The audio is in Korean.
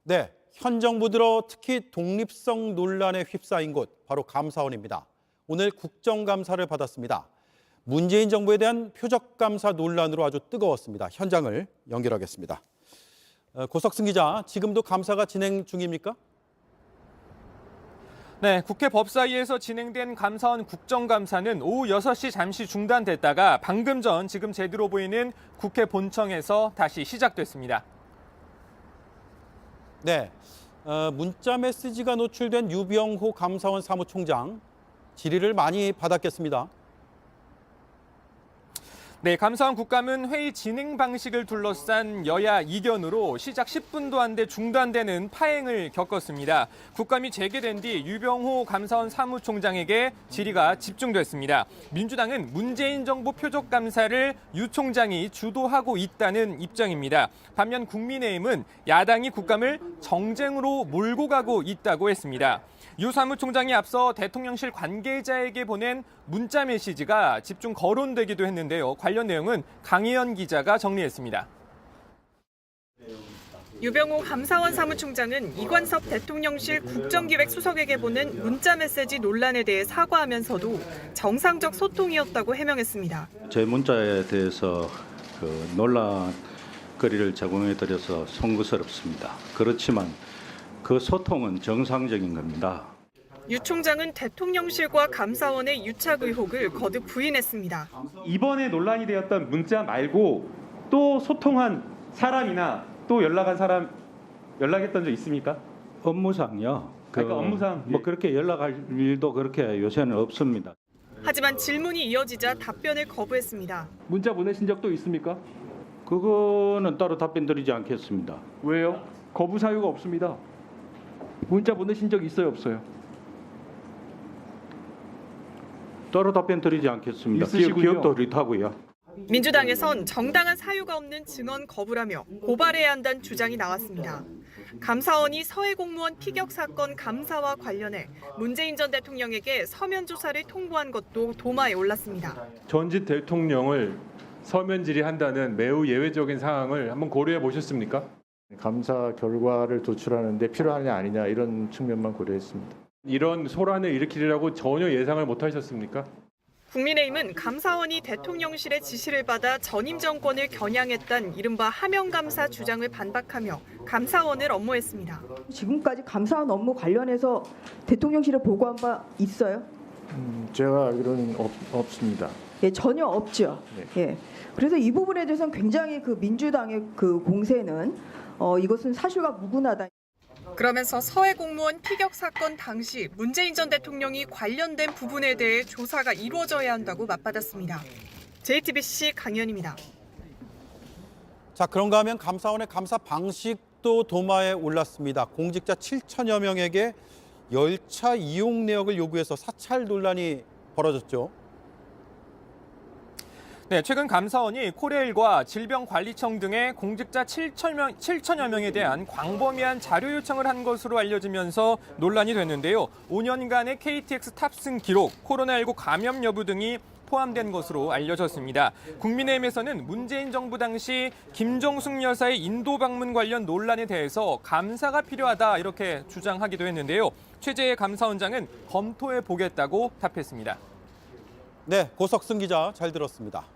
네, 현 정부 들어 특히 독립성 논란에 휩싸인 곳 바로 감사원입니다. 오늘 국정감사를 받았습니다. 문재인 정부에 대한 표적감사 논란으로 아주 뜨거웠습니다. 현장을 연결하겠습니다. 고석승 기자, 지금도 감사가 진행 중입니까? 네, 국회 법사위에서 진행된 감사원 국정감사는 오후 6시 잠시 중단됐다가 방금 전 지금 제대로 보이는 국회 본청에서 다시 시작됐습니다. 네, 문자 메시지가 노출된 유병호 감사원 사무총장, 질의를 많이 받았겠습니다. 네, 감사원 국감은 회의 진행 방식을 둘러싼 여야 이견으로 시작 10분도 안 돼 중단되는 파행을 겪었습니다. 국감이 재개된 뒤 유병호 감사원 사무총장에게 질의가 집중됐습니다. 민주당은 문재인 정부 표적 감사를 유 총장이 주도하고 있다는 입장입니다. 반면 국민의힘은 야당이 국감을 정쟁으로 몰고 가고 있다고 했습니다. 유 사무총장이 앞서 대통령실 관계자에게 보낸 문자 메시지가 집중 거론되기도 했는데요. 관련 내용은 강희연 기자가 정리했습니다. 유병호 감사원 사무총장은 이관섭 대통령실 국정기획수석에게 보낸 문자 메시지 논란에 대해 사과하면서도 정상적 소통이었다고 해명했습니다. 제 문자에 대해서 논란거리를 제공해드려서 송구스럽습니다. 그렇지만 그 소통은 정상적인 겁니다. 유 총장은 대통령실과 감사원의 유착 의혹을 거듭 부인했습니다. 이번에 논란이 되었던 문자 말고 또 소통한 사람이나 또 연락했던 적 있습니까? 업무상요. 그러니까 업무상 그렇게 연락할 일도 그렇게 요새는 없습니다. 하지만 질문이 이어지자 답변을 거부했습니다. 문자 보내신 적도 있습니까? 그거는 따로 답변 드리지 않겠습니다. 왜요? 거부 사유가 없습니다. 문자 보내신 적 있어요, 없어요? 따로 답변 드리지 않겠습니다. 있으시군요. 기억도 흐릿하고요. 민주당에선 정당한 사유가 없는 증언 거부라며 고발해야 한다는 주장이 나왔습니다. 감사원이 서해 공무원 피격 사건 감사와 관련해 문재인 전 대통령에게 서면 조사를 통보한 것도 도마에 올랐습니다. 전직 대통령을 서면 질의한다는 매우 예외적인 상황을 한번 고려해 보셨습니까? 감사 결과를 도출하는 데 필요하냐 아니냐 이런 측면만 고려했습니다. 이런 소란을 일으키리라고 전혀 예상을 못 하셨습니까? 국민의힘은 감사원이 대통령실의 지시를 받아 전임 정권을 겨냥했다는 이른바 하명감사 주장을 반박하며 감사원을 엄모했습니다. 지금까지 감사원 업무 관련해서 대통령실에 보고한 바 있어요? 제가 알기로는 없습니다. 예, 전혀 없죠. 네. 예. 그래서 이 부분에 대해서는 굉장히 민주당의 공세는 이것은 사실과 무근하다. 그러면서 서해 공무원 피격 사건 당시 문재인 전 대통령이 관련된 부분에 대해 조사가 이루어져야 한다고 맞받았습니다. JTBC 강희연입니다. 자, 그런가 하면 감사원의 감사 방식도 도마에 올랐습니다. 공직자 7천여 명에게 열차 이용 내역을 요구해서 사찰 논란이 벌어졌죠. 네, 최근 감사원이 코레일과 질병관리청 등의 공직자 7천여 명에 대한 광범위한 자료 요청을 한 것으로 알려지면서 논란이 됐는데요. 5년간의 KTX 탑승 기록, 코로나19 감염 여부 등이 포함된 것으로 알려졌습니다. 국민의힘에서는 문재인 정부 당시 김정숙 여사의 인도 방문 관련 논란에 대해서 감사가 필요하다 이렇게 주장하기도 했는데요. 최재해 감사원장은 검토해 보겠다고 답했습니다. 네, 고석승 기자 잘 들었습니다.